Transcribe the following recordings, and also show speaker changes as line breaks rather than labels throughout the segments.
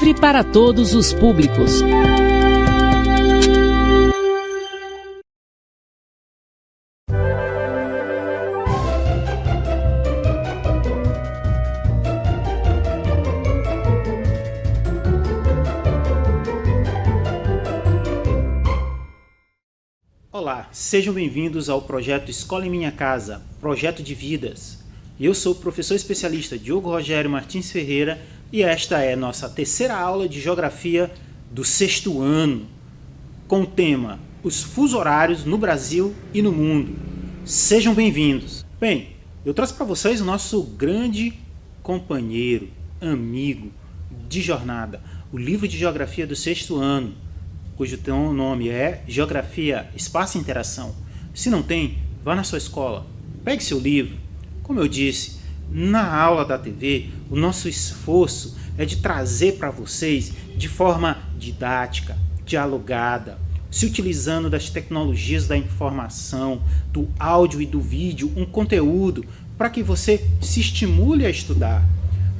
livre para todos os públicos.
Olá, sejam bem-vindos ao projeto Escola em Minha Casa, projeto de vidas. Eu sou o professor especialista Diogo Rogério Martins Ferreira e esta é nossa terceira aula de Geografia do sexto ano, com o tema Os fusos horários no Brasil e no mundo. Sejam bem-vindos. Bem, eu trouxe para vocês o nosso grande companheiro, amigo de jornada, o livro de Geografia do sexto ano, cujo nome é Geografia, Espaço e Interação. Se não tem, vá na sua escola, pegue seu livro. Como eu disse, na aula da TV, o nosso esforço é de trazer para vocês de forma didática, dialogada, se utilizando das tecnologias da informação, do áudio e do vídeo, um conteúdo para que você se estimule a estudar.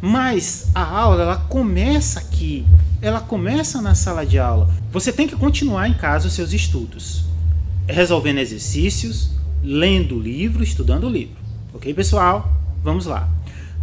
Mas a aula, ela começa aqui, ela começa na sala de aula. Você tem que continuar em casa os seus estudos, resolvendo exercícios, lendo o livro, estudando o livro. Ok, pessoal? Vamos lá.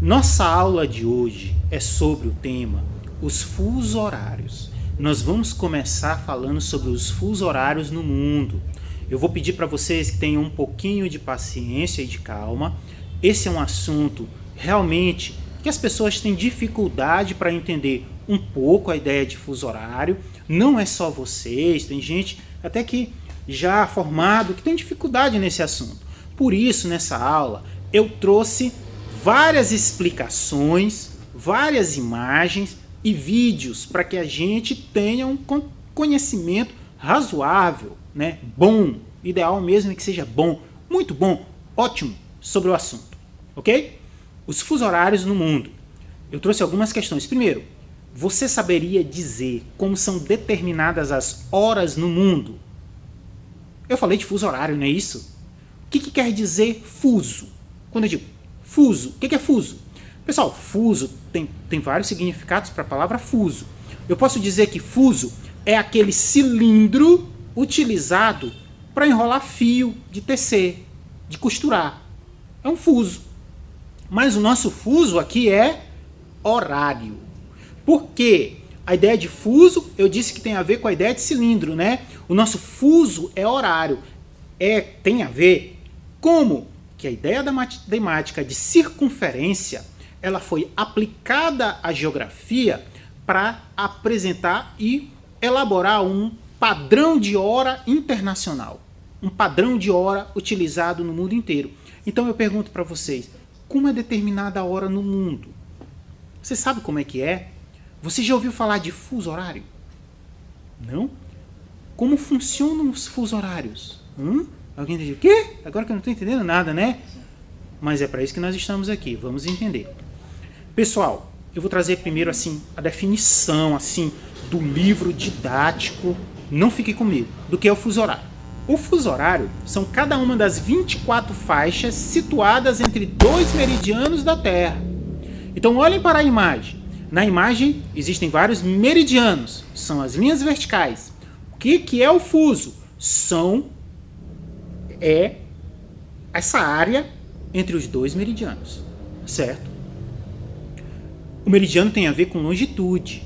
Nossa aula de hoje é sobre o tema os fusos horários. Nós vamos começar falando sobre os fusos horários no mundo. Eu vou pedir para vocês que tenham um pouquinho de paciência e de calma. Esse é um assunto realmente que as pessoas têm dificuldade para entender um pouco a ideia de fuso horário. Não é só vocês, tem gente até que já formado que tem dificuldade nesse assunto. Por isso, nessa aula, eu trouxe várias explicações, várias imagens e vídeos para que a gente tenha um conhecimento razoável, né? Bom, ideal mesmo é que seja bom, muito bom, ótimo sobre o assunto, ok? Os fusos horários no mundo. Eu trouxe algumas questões. Primeiro, você saberia dizer como são determinadas as horas no mundo? Eu falei de fuso horário, não é isso? O que quer dizer fuso? Quando eu digo fuso, o que é fuso? Pessoal, fuso tem vários significados para a palavra fuso. Eu posso dizer que fuso é aquele cilindro utilizado para enrolar fio, de tecer, de costurar. É um fuso. Mas o nosso fuso aqui é horário. Por quê? A ideia de fuso, eu disse que tem a ver com a ideia de cilindro, né? O nosso fuso é horário. Tem a ver como que a ideia da matemática de circunferência, ela foi aplicada à geografia para apresentar e elaborar um padrão de hora internacional. Um padrão de hora utilizado no mundo inteiro. Então eu pergunto para vocês, como é determinada a hora no mundo? Você sabe como é que é? Você já ouviu falar de fuso horário? Não? Como funcionam os fusos horários? Alguém diz o quê? Agora que eu não estou entendendo nada, né? Mas é para isso que nós estamos aqui. Vamos entender. Pessoal, eu vou trazer primeiro assim a definição assim do livro didático. Não fique comigo. Do que é o fuso horário? O fuso horário são cada uma das 24 faixas situadas entre dois meridianos da Terra. Então olhem para a imagem. Na imagem existem vários meridianos, são as linhas verticais. O que é o fuso? É essa área entre os dois meridianos, certo? O meridiano tem a ver com longitude.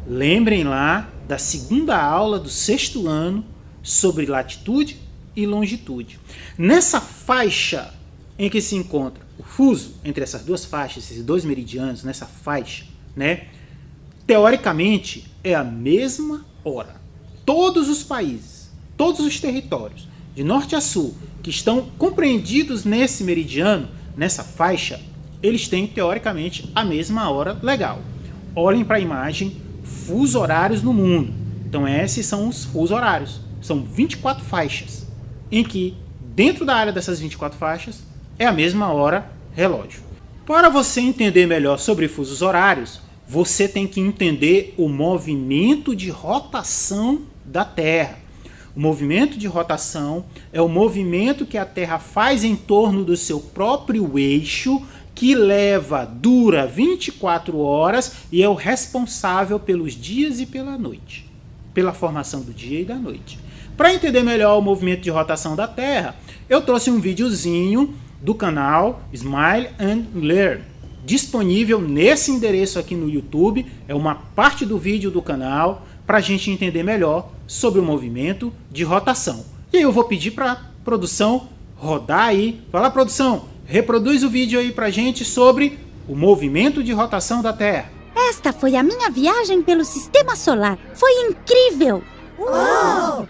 Lembrem lá da segunda aula do sexto ano sobre latitude e longitude. Nessa faixa em que se encontra o fuso, entre essas duas faixas, esses dois meridianos, nessa faixa, né? Teoricamente é a mesma hora. Todos os países, todos os territórios, de norte a sul, que estão compreendidos nesse meridiano, nessa faixa, eles têm teoricamente a mesma hora legal. Olhem para a imagem, fusos horários no mundo. Então esses são os fusos horários. São 24 faixas, em que dentro da área dessas 24 faixas é a mesma hora relógio. Para você entender melhor sobre fusos horários, você tem que entender o movimento de rotação da Terra. O movimento de rotação é o movimento que a Terra faz em torno do seu próprio eixo, que dura 24 horas e é o responsável pelos dias e pela noite, pela formação do dia e da noite. Para entender melhor o movimento de rotação da Terra, eu trouxe um videozinho do canal Smile and Learn, disponível nesse endereço aqui no YouTube. É uma parte do vídeo do canal para a gente entender melhor sobre o movimento de rotação. E aí eu vou pedir para a produção rodar aí. Fala, produção, reproduz o vídeo aí para a gente sobre o movimento de rotação da Terra.
Esta foi a minha viagem pelo Sistema Solar. Foi incrível! Uou!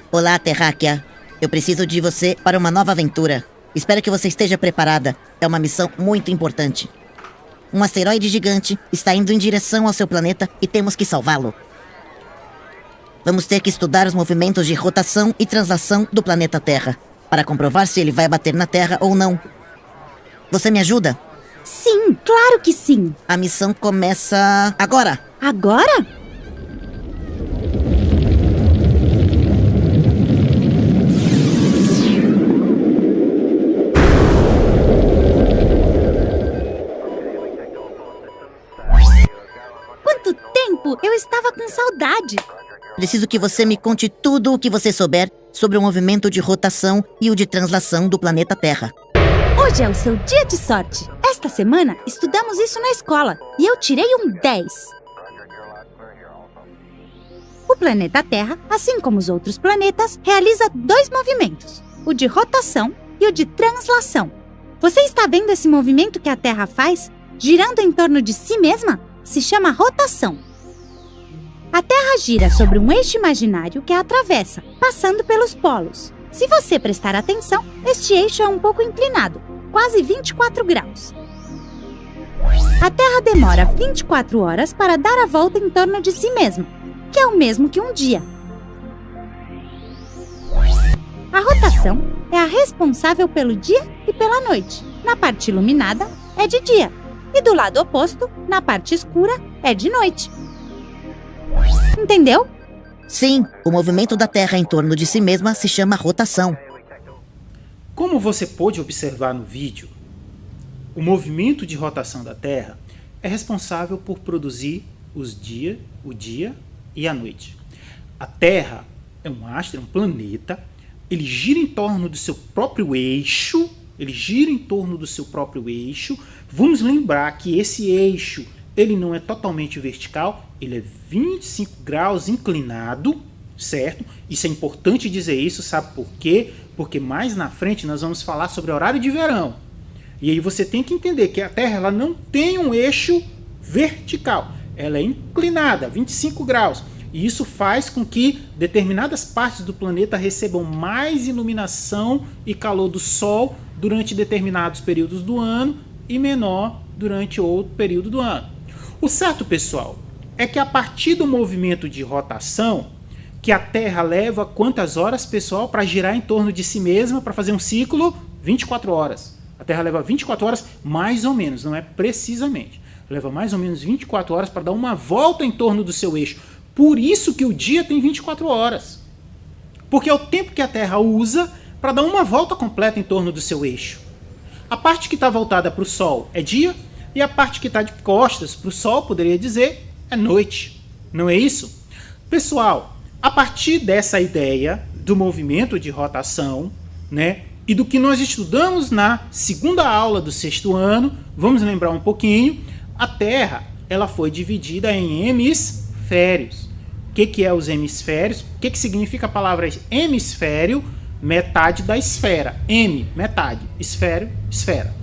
Olá, Terráquea. Eu preciso de você para uma nova aventura. Espero que você esteja preparada. É uma missão muito importante. Um asteroide gigante está indo em direção ao seu planeta e temos que salvá-lo. Vamos ter que estudar os movimentos de rotação e translação do planeta Terra, para comprovar se ele vai bater na Terra ou não. Você me ajuda?
Sim, claro que sim.
A missão começa agora.
Agora? Quanto tempo! Eu estava com saudade.
Preciso que você me conte tudo o que você souber sobre o movimento de rotação e o de translação do planeta Terra.
Hoje é o seu dia de sorte. Esta semana estudamos isso na escola e eu tirei um 10. O planeta Terra, assim como os outros planetas, realiza 2 movimentos, o de rotação e o de translação. Você está vendo esse movimento que a Terra faz, girando em torno de si mesma? Se chama rotação. A Terra gira sobre um eixo imaginário que a atravessa, passando pelos polos. Se você prestar atenção, este eixo é um pouco inclinado, quase 24 graus. A Terra demora 24 horas para dar a volta em torno de si mesma, que é o mesmo que um dia. A rotação é a responsável pelo dia e pela noite. Na parte iluminada, é de dia, e do lado oposto, na parte escura, é de noite. Entendeu?
Sim, o movimento da Terra em torno de si mesma se chama rotação.
Como você pôde observar no vídeo, o movimento de rotação da Terra é responsável por produzir o dia e a noite. A Terra é um astro, é um planeta, ele gira em torno do seu próprio eixo, Vamos lembrar que esse eixo, ele não é totalmente vertical, ele é 25 graus inclinado, certo? Isso é importante dizer isso, sabe por quê? Porque mais na frente nós vamos falar sobre horário de verão. E aí você tem que entender que a Terra ela não tem um eixo vertical, ela é inclinada, 25 graus. E isso faz com que determinadas partes do planeta recebam mais iluminação e calor do Sol durante determinados períodos do ano e menor durante outro período do ano. O certo, pessoal, é que a partir do movimento de rotação, que a Terra leva quantas horas, pessoal, para girar em torno de si mesma, para fazer um ciclo? 24 horas. A Terra leva 24 horas, mais ou menos, não é precisamente. Leva mais ou menos 24 horas para dar uma volta em torno do seu eixo. Por isso que o dia tem 24 horas. Porque é o tempo que a Terra usa para dar uma volta completa em torno do seu eixo. A parte que está voltada para o Sol é dia, e a parte que está de costas para o Sol, poderia dizer, é noite. Não é isso? Pessoal, a partir dessa ideia do movimento de rotação, né, e do que nós estudamos na segunda aula do 6º ano, vamos lembrar um pouquinho, a Terra ela foi dividida em hemisférios. O que é os hemisférios? O que significa a palavra hemisfério? Metade da esfera. Metade. Esfério, esfera.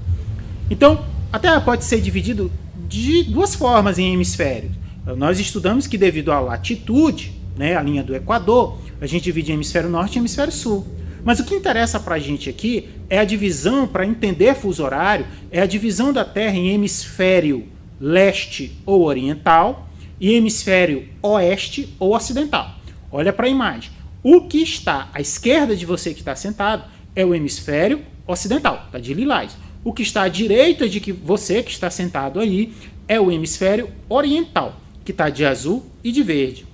Então, a Terra pode ser dividida de 2 formas em hemisférios. Nós estudamos que devido à latitude, né, a linha do Equador, a gente divide em hemisfério norte e hemisfério sul. Mas o que interessa para a gente aqui é a divisão, para entender fuso horário, é a divisão da Terra em hemisfério leste ou oriental e hemisfério oeste ou ocidental. Olha para a imagem. O que está à esquerda de você que está sentado é o hemisfério ocidental, está de lilás. O que está à direita de você que está sentado aí é o hemisfério oriental, que está de azul e de verde.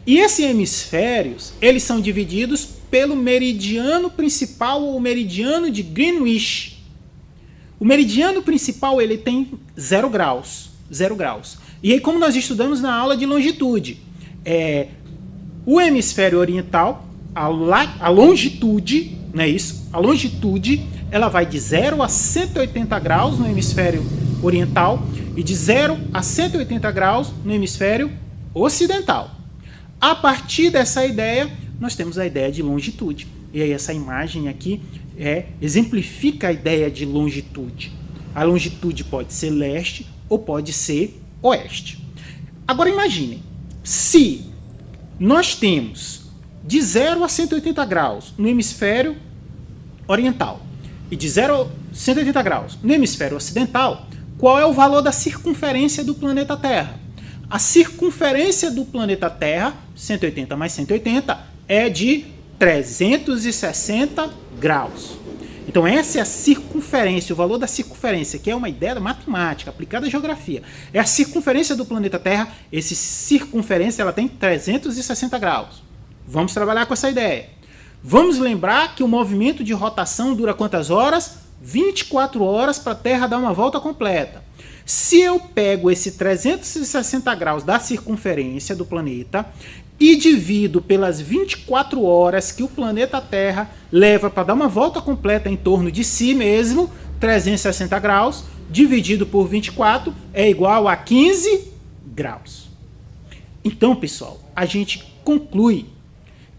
E esses hemisférios, eles são divididos pelo meridiano principal ou meridiano de Greenwich. O meridiano principal ele tem 0 graus. 0 graus. E aí, como nós estudamos na aula de longitude, o hemisfério oriental, a longitude, não é isso? A longitude ela vai de 0 a 180 graus no hemisfério oriental e de 0 a 180 graus no hemisfério ocidental. A partir dessa ideia, nós temos a ideia de longitude. E aí essa imagem aqui exemplifica a ideia de longitude. A longitude pode ser leste ou pode ser oeste. Agora imaginem, se nós temos de 0 a 180 graus no hemisfério oriental e de 0 a 180 graus no hemisfério ocidental, qual é o valor da circunferência do planeta Terra? A circunferência do planeta Terra, 180 mais 180, é de 360 graus. Então essa é a circunferência, o valor da circunferência, que é uma ideia matemática aplicada à geografia. É a circunferência do planeta Terra, essa circunferência ela tem 360 graus. Vamos trabalhar com essa ideia. Vamos lembrar que o movimento de rotação dura quantas horas? 24 horas para a Terra dar uma volta completa. Se eu pego esse 360 graus da circunferência do planeta e divido pelas 24 horas que o planeta Terra leva para dar uma volta completa em torno de si mesmo, 360 graus, dividido por 24 é igual a 15 graus. Então, pessoal, a gente conclui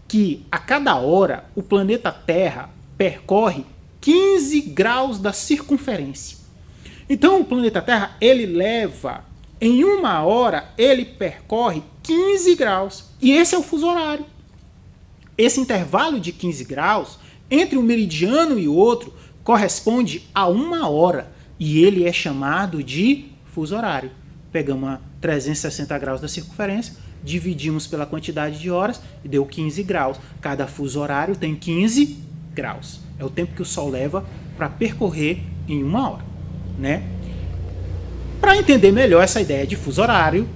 que a cada hora o planeta Terra percorre 15 graus da circunferência. Então o planeta Terra, ele leva, em uma hora, ele percorre 15 graus. E esse é o fuso horário. Esse intervalo de 15 graus, entre um meridiano e outro, corresponde a uma hora. E ele é chamado de fuso horário. Pegamos 360 graus da circunferência, dividimos pela quantidade de horas e deu 15 graus. Cada fuso horário tem 15 graus. É o tempo que o Sol leva para percorrer em uma hora, né? Para entender melhor essa ideia de fuso horário,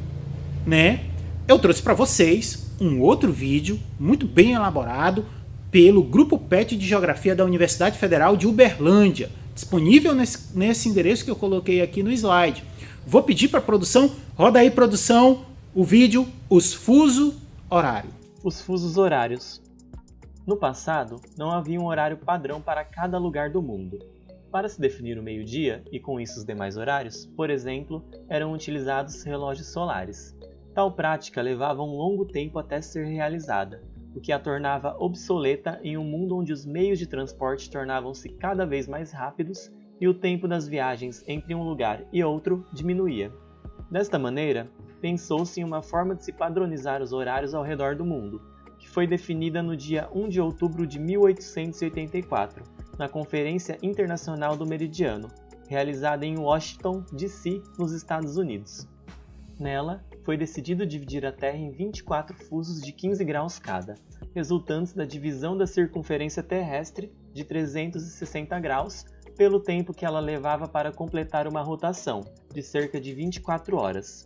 né, eu trouxe para vocês um outro vídeo muito bem elaborado pelo Grupo PET de Geografia da Universidade Federal de Uberlândia, disponível nesse endereço que eu coloquei aqui no slide. Vou pedir para a produção, roda aí, produção, o vídeo Os Fuso Horário.
Os fusos horários. No passado, não havia um horário padrão para cada lugar do mundo. Para se definir o meio-dia, e com isso os demais horários, por exemplo, eram utilizados relógios solares. Tal prática levava um longo tempo até ser realizada, o que a tornava obsoleta em um mundo onde os meios de transporte tornavam-se cada vez mais rápidos e o tempo das viagens entre um lugar e outro diminuía. Desta maneira, pensou-se em uma forma de se padronizar os horários ao redor do mundo, que foi definida no dia 1 de outubro de 1884, na Conferência Internacional do Meridiano, realizada em Washington, D.C., nos Estados Unidos. Nela, foi decidido dividir a Terra em 24 fusos de 15 graus cada, resultantes da divisão da circunferência terrestre de 360 graus pelo tempo que ela levava para completar uma rotação, de cerca de 24 horas.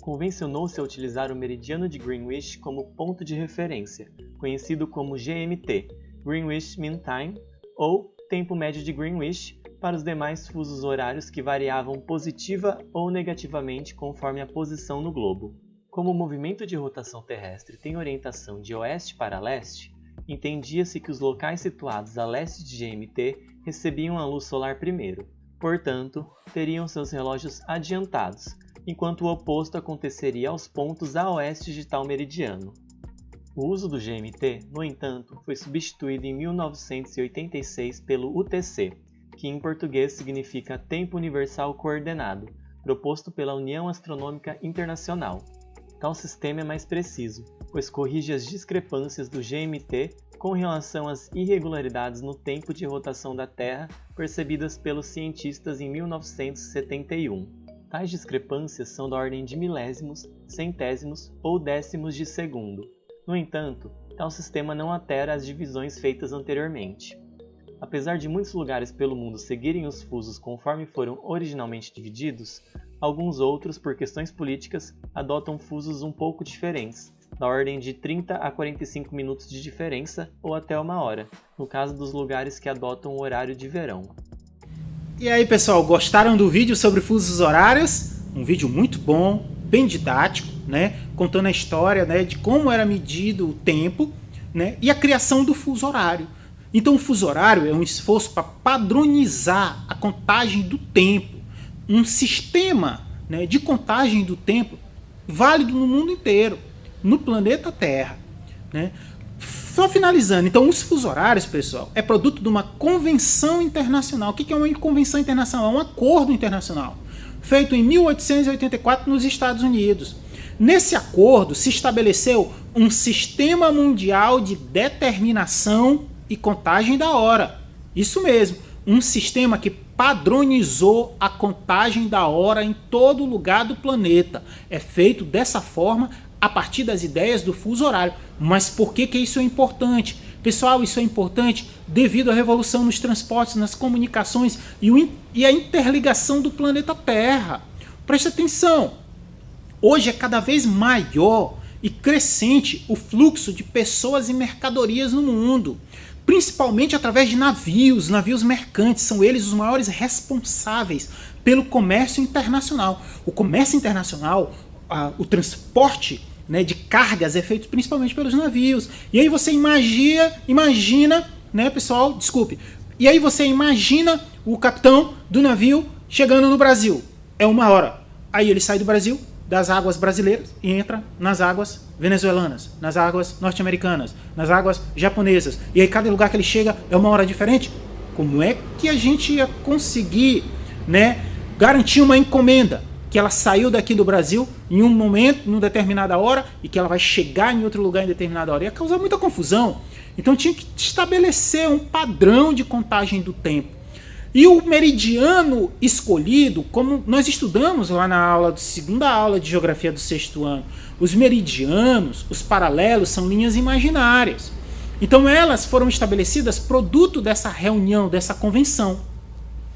Convencionou-se a utilizar o meridiano de Greenwich como ponto de referência, conhecido como GMT, Greenwich Mean Time, ou Tempo Médio de Greenwich, para os demais fusos horários que variavam positiva ou negativamente conforme a posição no globo. Como o movimento de rotação terrestre tem orientação de oeste para leste, entendia-se que os locais situados a leste de GMT recebiam a luz solar primeiro, portanto, teriam seus relógios adiantados, enquanto o oposto aconteceria aos pontos a oeste de tal meridiano. O uso do GMT, no entanto, foi substituído em 1986 pelo UTC, que em português significa Tempo Universal Coordenado, proposto pela União Astronômica Internacional. Tal sistema é mais preciso, pois corrige as discrepâncias do GMT com relação às irregularidades no tempo de rotação da Terra percebidas pelos cientistas em 1971. Tais discrepâncias são da ordem de milésimos, centésimos ou décimos de segundo. No entanto, tal sistema não altera as divisões feitas anteriormente. Apesar de muitos lugares pelo mundo seguirem os fusos conforme foram originalmente divididos, alguns outros, por questões políticas, adotam fusos um pouco diferentes, na ordem de 30 a 45 minutos de diferença ou até 1 hora, no caso dos lugares que adotam o horário de verão.
E aí, pessoal, gostaram do vídeo sobre fusos horários? Um vídeo muito bom, bem didático, né? Contando a história, né, de como era medido o tempo, né, e a criação do fuso horário. Então o fuso horário é um esforço para padronizar a contagem do tempo, um sistema, né, de contagem do tempo válido no mundo inteiro, no planeta Terra, né? Só finalizando, então os fusos horários, pessoal, é produto de uma convenção internacional. O que é uma convenção internacional? É um acordo internacional feito em 1884 nos Estados Unidos. Nesse acordo se estabeleceu um sistema mundial de determinação e contagem da hora. Isso mesmo, um sistema que padronizou a contagem da hora em todo lugar do planeta. É feito dessa forma a partir das ideias do fuso horário. Mas por que isso é importante? Pessoal, isso é importante devido à revolução nos transportes, nas comunicações e a interligação do planeta Terra. Preste atenção, hoje é cada vez maior e crescente o fluxo de pessoas e mercadorias no mundo, principalmente através de navios mercantes. São eles os maiores responsáveis pelo comércio internacional. O comércio internacional, o transporte, né, de cargas é feito principalmente pelos navios. E aí você imagina, né, pessoal, desculpe. E aí você imagina o capitão do navio chegando no Brasil. É 1 hora. Aí ele sai do Brasil, das águas brasileiras, e entra nas águas venezuelanas, nas águas norte-americanas, nas águas japonesas. E aí cada lugar que ele chega é 1 hora diferente. Como é que a gente ia conseguir, né, garantir uma encomenda? Que ela saiu daqui do Brasil em um momento, em uma determinada hora, e que ela vai chegar em outro lugar em determinada hora. Ia causar muita confusão. Então tinha que estabelecer um padrão de contagem do tempo. E o meridiano escolhido, como nós estudamos lá na segunda aula de geografia do 6º ano, os meridianos, os paralelos, são linhas imaginárias. Então elas foram estabelecidas produto dessa reunião, dessa convenção.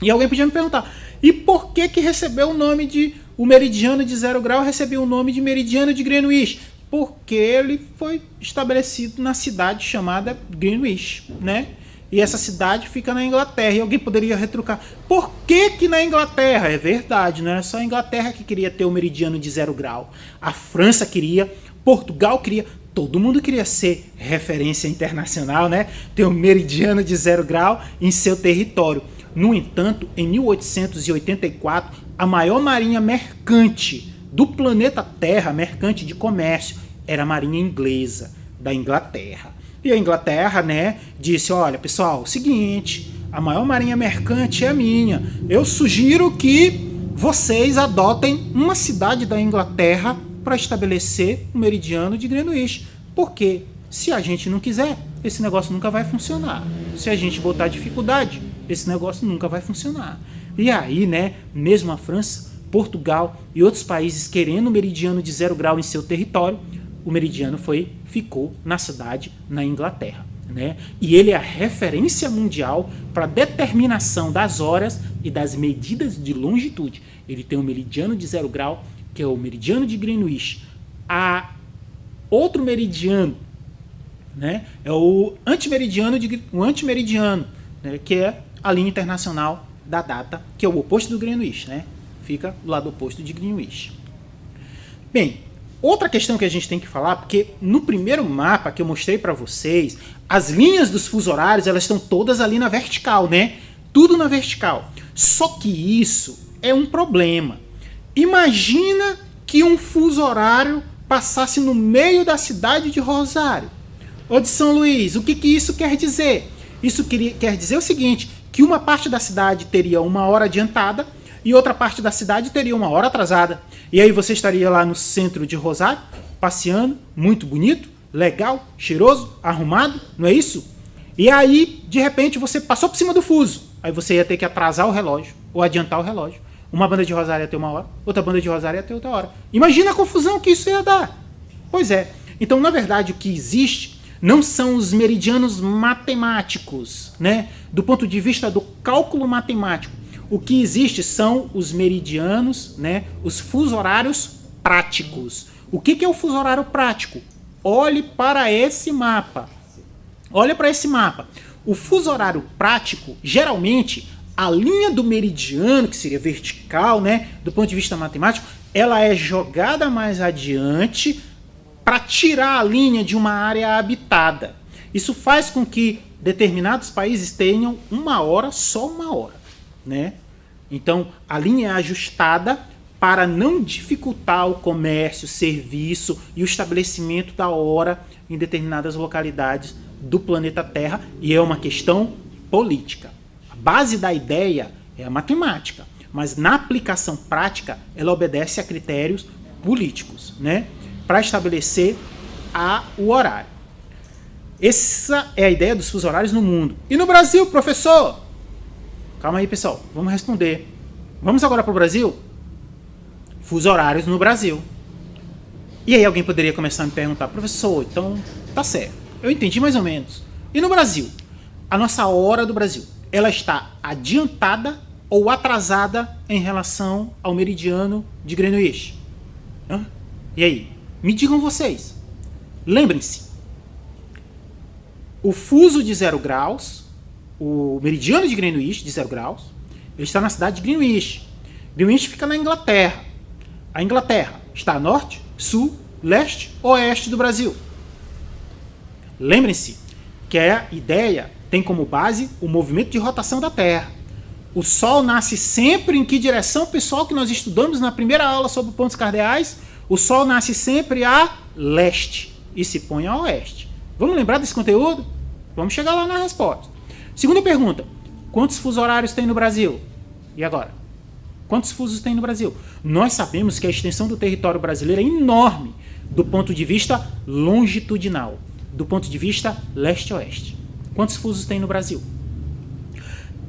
E alguém podia me perguntar, e por que recebeu o nome de... O meridiano de 0 grau recebeu o nome de meridiano de Greenwich? Porque ele foi estabelecido na cidade chamada Greenwich, né? E essa cidade fica na Inglaterra. E alguém poderia retrucar, por que na Inglaterra? É verdade, não era só a Inglaterra que queria ter o meridiano de 0 grau. A França queria, Portugal queria, todo mundo queria ser referência internacional, né? Ter um meridiano de 0 grau em seu território. No entanto, em 1884, a maior marinha mercante do planeta Terra, mercante de comércio, era a marinha inglesa, da Inglaterra. E a Inglaterra, né, disse, olha, pessoal, o seguinte, a maior marinha mercante é a minha. Eu sugiro que vocês adotem uma cidade da Inglaterra para estabelecer o meridiano de Greenwich. Por quê? Se a gente não quiser, esse negócio nunca vai funcionar. Se a gente botar dificuldade, esse negócio nunca vai funcionar. E aí, né, mesmo a França, Portugal e outros países querendo o meridiano de 0 grau em seu território, o meridiano ficou na cidade, na Inglaterra, né? E ele é a referência mundial para determinação das horas e das medidas de longitude. Ele tem um meridiano de 0 grau, que é o meridiano de Greenwich. A outro meridiano, né, é o antimeridiano, né, que é a linha internacional da data, que é o oposto do Greenwich, né? Fica do lado oposto de Greenwich. Bem, outra questão que a gente tem que falar, porque no primeiro mapa que eu mostrei para vocês, as linhas dos fusos horários, elas estão todas ali na vertical, né? Tudo na vertical. Só que isso é um problema. Imagina que um fuso horário passasse no meio da cidade de Rosário ou de São Luís. O que isso quer dizer? Isso quer dizer o seguinte, que uma parte da cidade teria 1 hora adiantada e outra parte da cidade teria 1 hora atrasada. E aí você estaria lá no centro de Rosário, passeando, muito bonito, legal, cheiroso, arrumado, não é isso? E aí, de repente, você passou por cima do fuso. Aí você ia ter que atrasar o relógio ou adiantar o relógio. Uma banda de Rosário ia ter 1 hora, outra banda de Rosário ia ter outra hora. Imagina a confusão que isso ia dar. Pois é. Então, na verdade, o que existe não são os meridianos matemáticos, né? Do ponto de vista do cálculo matemático. O que existe são os meridianos, né? Os fusos horários práticos. O que é o fuso horário prático? olhe para esse mapa. Olha para esse mapa. O fuso horário prático, geralmente, a linha do meridiano, que seria vertical, né, do ponto de vista matemático, ela é jogada mais adiante para tirar a linha de uma área habitada. Isso faz com que determinados países tenham uma hora, só uma hora, né? Então, a linha é ajustada para não dificultar o comércio, serviço e o estabelecimento da hora em determinadas localidades do planeta Terra, e é uma questão política. A base da ideia é a matemática, mas na aplicação prática ela obedece a critérios políticos, né, para estabelecer o horário. Essa é a ideia dos fusos horários no mundo. E no Brasil, professor? Calma aí, pessoal, vamos responder. Vamos agora para o Brasil? Fusos horários no Brasil. E aí alguém poderia começar a me perguntar, professor, então tá certo, eu entendi mais ou menos. E no Brasil? A nossa hora do Brasil, ela está adiantada ou atrasada em relação ao meridiano de Greenwich? E aí? Me digam vocês. Lembrem-se, o fuso de 0 graus, o meridiano de Greenwich de 0 graus, ele está na cidade de Greenwich. Greenwich fica na Inglaterra. A Inglaterra está a norte, sul, leste, oeste do Brasil. Lembrem-se que a ideia tem como base o movimento de rotação da Terra. O Sol nasce sempre em que direção, pessoal, que nós estudamos na primeira aula sobre pontos cardeais? O Sol nasce sempre a leste e se põe a oeste. Vamos lembrar desse conteúdo? Vamos chegar lá na resposta. Segunda pergunta. Quantos fusos horários tem no Brasil? E agora? Quantos fusos tem no Brasil? Nós sabemos que a extensão do território brasileiro é enorme do ponto de vista longitudinal, do ponto de vista leste-oeste. Quantos fusos tem no Brasil?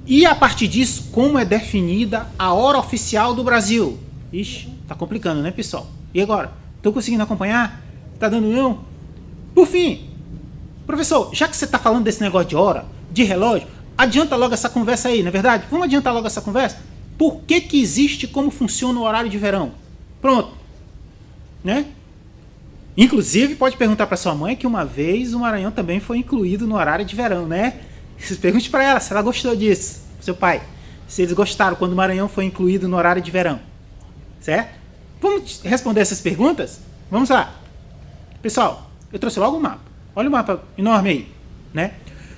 E a partir disso, como é definida a hora oficial do Brasil? Ixi, tá complicando, né, pessoal? E agora? Estão conseguindo acompanhar? Tá dando não? Por fim, professor, já que você está falando desse negócio de hora, de relógio, adianta logo essa conversa aí, não é verdade? Vamos adiantar logo essa conversa? Por que que existe, como funciona o horário de verão? Pronto. Né? Inclusive, pode perguntar para sua mãe que uma vez o Maranhão também foi incluído no horário de verão, né? Pergunte para ela se ela gostou disso, seu pai. Se eles gostaram quando o Maranhão foi incluído no horário de verão. Certo? Vamos responder essas perguntas? Vamos lá. Pessoal, eu trouxe logo o mapa. Olha o mapa enorme aí, né?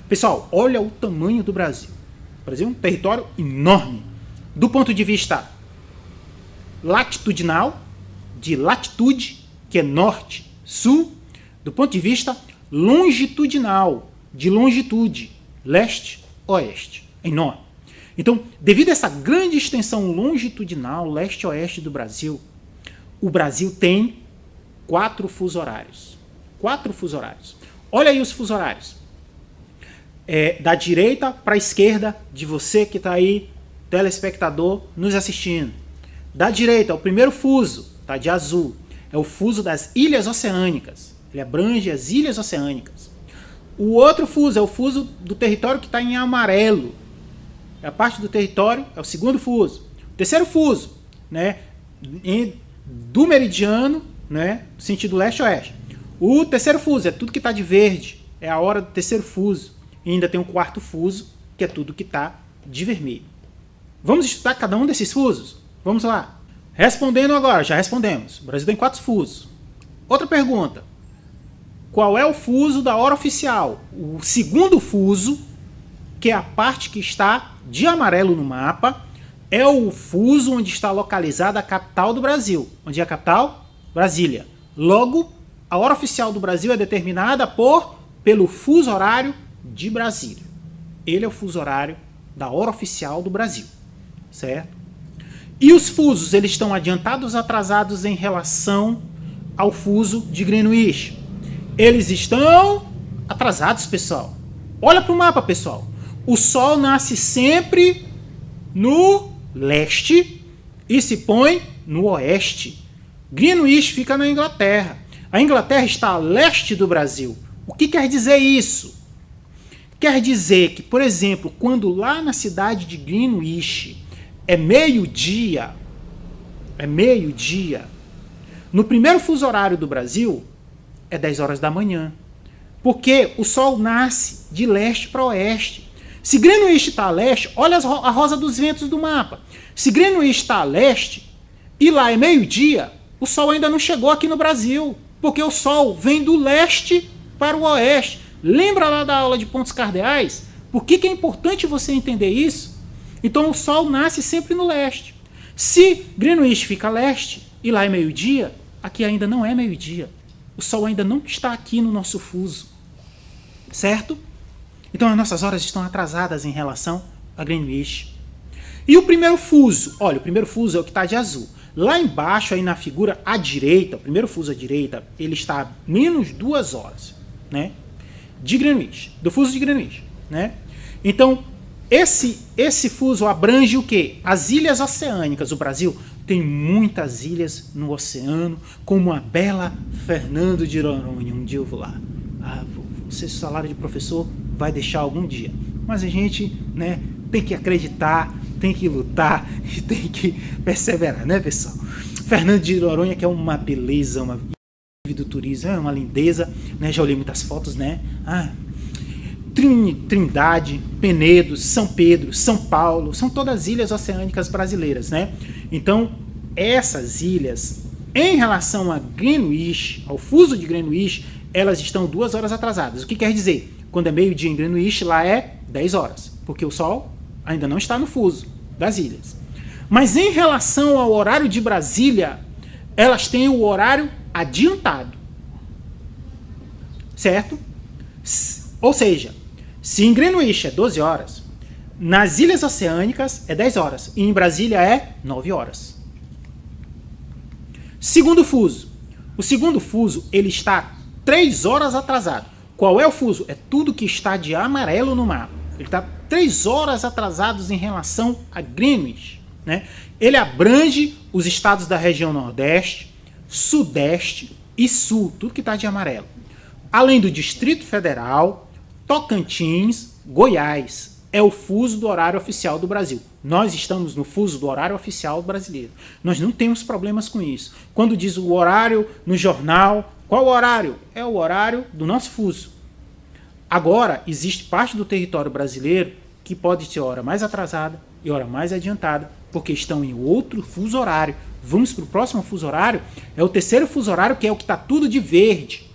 Pessoal, olha o tamanho do Brasil. O Brasil é um território enorme. Do ponto de vista latitudinal, de latitude, que é norte, sul. Do ponto de vista longitudinal, de longitude, leste, oeste. É enorme. Então, devido a essa grande extensão longitudinal, leste-oeste do Brasil, o Brasil tem 4 fusos horários. 4 fusos horários. Olha aí os fusos horários. Da direita para a esquerda de você que está aí, telespectador, nos assistindo. Da direita, o primeiro fuso, tá de azul, é o fuso das ilhas oceânicas. Ele abrange as ilhas oceânicas. O outro fuso é o fuso do território que está em amarelo. A parte do território é o segundo fuso. O terceiro fuso, né, do meridiano, né, sentido leste-oeste. O terceiro fuso é tudo que está de verde. É a hora do terceiro fuso. E ainda tem um quarto fuso, que é tudo que está de vermelho. Vamos estudar cada um desses fusos? Vamos lá. Respondendo agora, já respondemos. O Brasil tem 4 fusos. Outra pergunta. Qual é o fuso da hora oficial? O segundo fuso, que é a parte que está de amarelo no mapa, é o fuso onde está localizada a capital do Brasil. Onde é a capital? Brasília. Logo, a hora oficial do Brasil é determinada pelo fuso horário de Brasília. Ele é o fuso horário da hora oficial do Brasil. Certo? E os fusos, eles estão adiantados ou atrasados em relação ao fuso de Greenwich? Eles estão atrasados, pessoal. Olha para o mapa, pessoal. O Sol nasce sempre no leste e se põe no oeste. Greenwich fica na Inglaterra. A Inglaterra está a leste do Brasil. O que quer dizer isso? Quer dizer que, por exemplo, quando lá na cidade de Greenwich é meio-dia, no primeiro fuso horário do Brasil, é 10 horas da manhã. Porque o Sol nasce de leste para oeste. Se Greenwich está a leste, olha a rosa dos ventos do mapa. Se Greenwich está a leste e lá é meio-dia, o Sol ainda não chegou aqui no Brasil. Porque o Sol vem do leste para o oeste. Lembra lá da aula de pontos cardeais? Por que é importante você entender isso? Então o Sol nasce sempre no leste. Se Greenwich fica a leste e lá é meio-dia, aqui ainda não é meio-dia. O Sol ainda não está aqui no nosso fuso. Certo? Então as nossas horas estão atrasadas em relação a Greenwich. E o primeiro fuso? Olha, o primeiro fuso é o que está de azul. Lá embaixo, aí na figura à direita, o primeiro fuso à direita, ele está a menos 2 horas, né? De Greenwich, do fuso de Greenwich, né? Então, esse fuso abrange o quê? As ilhas oceânicas. O Brasil tem muitas ilhas no oceano, como a bela Fernando de Noronha. Um dia eu vou lá. Não sei se o salário de professor vai deixar algum dia. Mas a gente, né, tem que acreditar, tem que lutar e tem que perseverar, né, pessoal? Fernando de Noronha, que é uma beleza, uma do turismo, é uma lindeza, né? Já olhei muitas fotos, né? Trindade, Penedo, São Pedro, São Paulo, são todas ilhas oceânicas brasileiras, né? Então, essas ilhas, em relação a Greenwich, ao fuso de Greenwich, elas estão 2 horas atrasadas. O que quer dizer? Quando é meio-dia em Greenwich, lá é 10 horas, porque o Sol ainda não está no fuso das ilhas. Mas em relação ao horário de Brasília, elas têm o horário adiantado. Certo? Ou seja, se em Greenwich é 12 horas, nas ilhas oceânicas é 10 horas e em Brasília é 9 horas. Segundo fuso. O segundo fuso, ele está 3 horas atrasado. Qual é o fuso? É tudo que está de amarelo no mapa. Ele está 3 horas atrasados em relação a Greenwich, né? Ele abrange os estados da região Nordeste, Sudeste e Sul, tudo que está de amarelo. Além do Distrito Federal, Tocantins, Goiás. É o fuso do horário oficial do Brasil. Nós estamos no fuso do horário oficial brasileiro. Nós não temos problemas com isso. Quando diz o horário no jornal, qual o horário? É o horário do nosso fuso. Agora, existe parte do território brasileiro que pode ter hora mais atrasada e hora mais adiantada, porque estão em outro fuso horário. Vamos para o próximo fuso horário. É o terceiro fuso horário, que é o que está tudo de verde.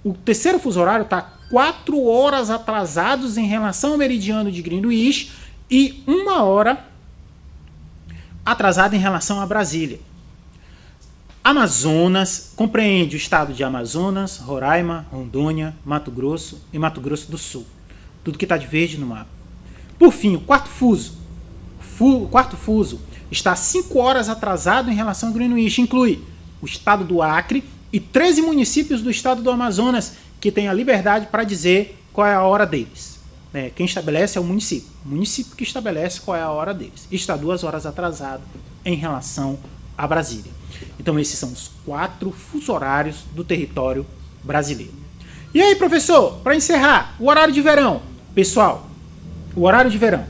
O terceiro fuso horário está 4 horas atrasados em relação ao meridiano de Greenwich e 1 hora atrasada em relação a Brasília. Amazonas compreende o estado de Amazonas, Roraima, Rondônia, Mato Grosso e Mato Grosso do Sul. Tudo que está de verde no mapa. Por fim, o quarto fuso. O quarto fuso está 5 horas atrasado em relação a Greenwich. Inclui o estado do Acre e 13 municípios do estado do Amazonas que têm a liberdade para dizer qual é a hora deles. Quem estabelece é o município. O município que estabelece qual é a hora deles. Está 2 horas atrasado em relação a Brasília. Então esses são os 4 fusos horários do território brasileiro. E aí, professor, para encerrar, o horário de verão. Pessoal, o horário de verão.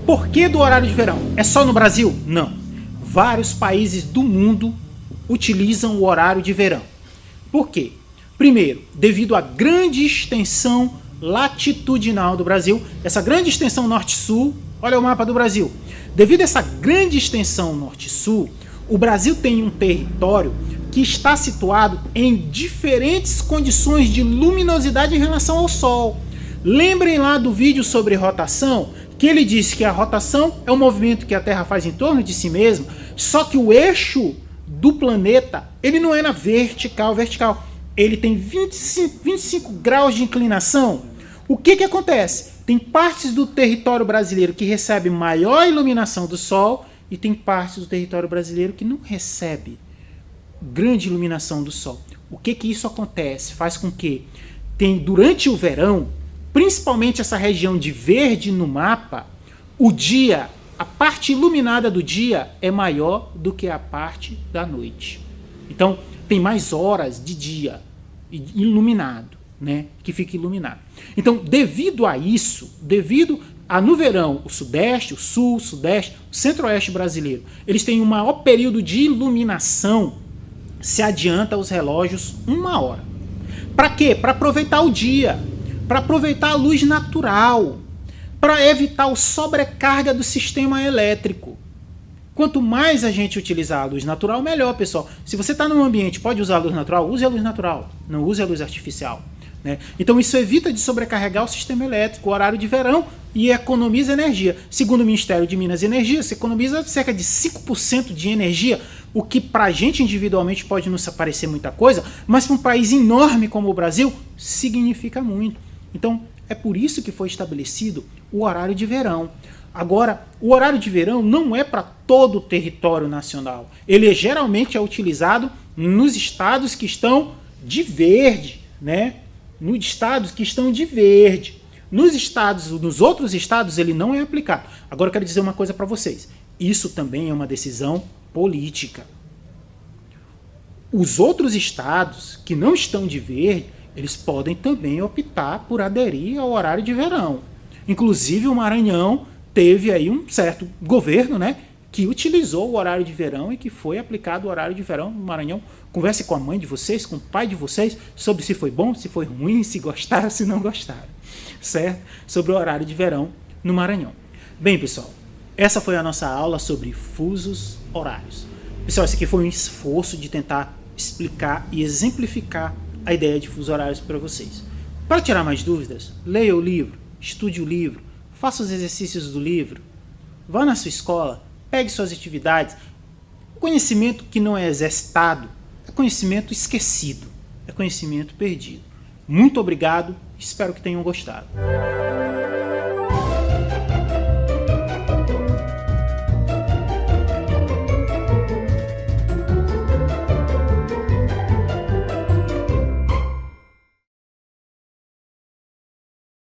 Por que do horário de verão? É só no Brasil? Não. Vários países do mundo utilizam o horário de verão. Por quê? Primeiro, devido à grande extensão latitudinal do Brasil, essa grande extensão norte-sul, olha o mapa do Brasil. Devido a essa grande extensão norte-sul, o Brasil tem um território que está situado em diferentes condições de luminosidade em relação ao Sol. Lembrem lá do vídeo sobre rotação, que ele disse que a rotação é um movimento que a Terra faz em torno de si mesma, só que o eixo do planeta, ele não é na vertical, ele tem 25 graus de inclinação. O que acontece? Tem partes do território brasileiro que recebe maior iluminação do Sol e tem partes do território brasileiro que não recebe grande iluminação do Sol. O que isso acontece? Faz com que durante o verão, principalmente essa região de verde no mapa, o dia, a parte iluminada do dia é maior do que a parte da noite. Então, tem mais horas de dia iluminado, né? Que fica iluminado. Então, devido a isso, no verão, o Sudeste, o Sul, o Sudeste, o Centro-Oeste brasileiro, eles têm um maior período de iluminação se adianta os relógios 1 hora. Para quê? Para aproveitar o dia, para aproveitar a luz natural, para evitar a sobrecarga do sistema elétrico. Quanto mais a gente utilizar a luz natural, melhor, pessoal. Se você está num ambiente, pode usar a luz natural, use a luz natural, não use a luz artificial, né? Então isso evita de sobrecarregar o sistema elétrico, o horário de verão, e economiza energia. Segundo o Ministério de Minas e Energia, se economiza cerca de 5% de energia, o que para a gente individualmente pode nos parecer muita coisa, mas para um país enorme como o Brasil, significa muito. Então é por isso que foi estabelecido o horário de verão. Agora, o horário de verão não é para todo o território nacional. Ele geralmente é utilizado nos estados que estão de verde, né? Nos estados que estão de verde. Nos outros estados ele não é aplicado. Agora eu quero dizer uma coisa para vocês. Isso também é uma decisão política. Os outros estados que não estão de verde, eles podem também optar por aderir ao horário de verão. Inclusive o Maranhão teve aí um certo governo, né, que utilizou o horário de verão e que foi aplicado o horário de verão no Maranhão. Converse com a mãe de vocês, com o pai de vocês, sobre se foi bom, se foi ruim, se gostaram, se não gostaram, certo? Sobre o horário de verão no Maranhão. Bem, pessoal, essa foi a nossa aula sobre fusos horários. Pessoal, esse aqui foi um esforço de tentar explicar e exemplificar a ideia de fusos horários para vocês. Para tirar mais dúvidas, leia o livro, estude o livro, faça os exercícios do livro, vá na sua escola, pegue suas atividades. Conhecimento que não é exercitado é conhecimento esquecido, é conhecimento perdido. Muito obrigado, espero que tenham gostado.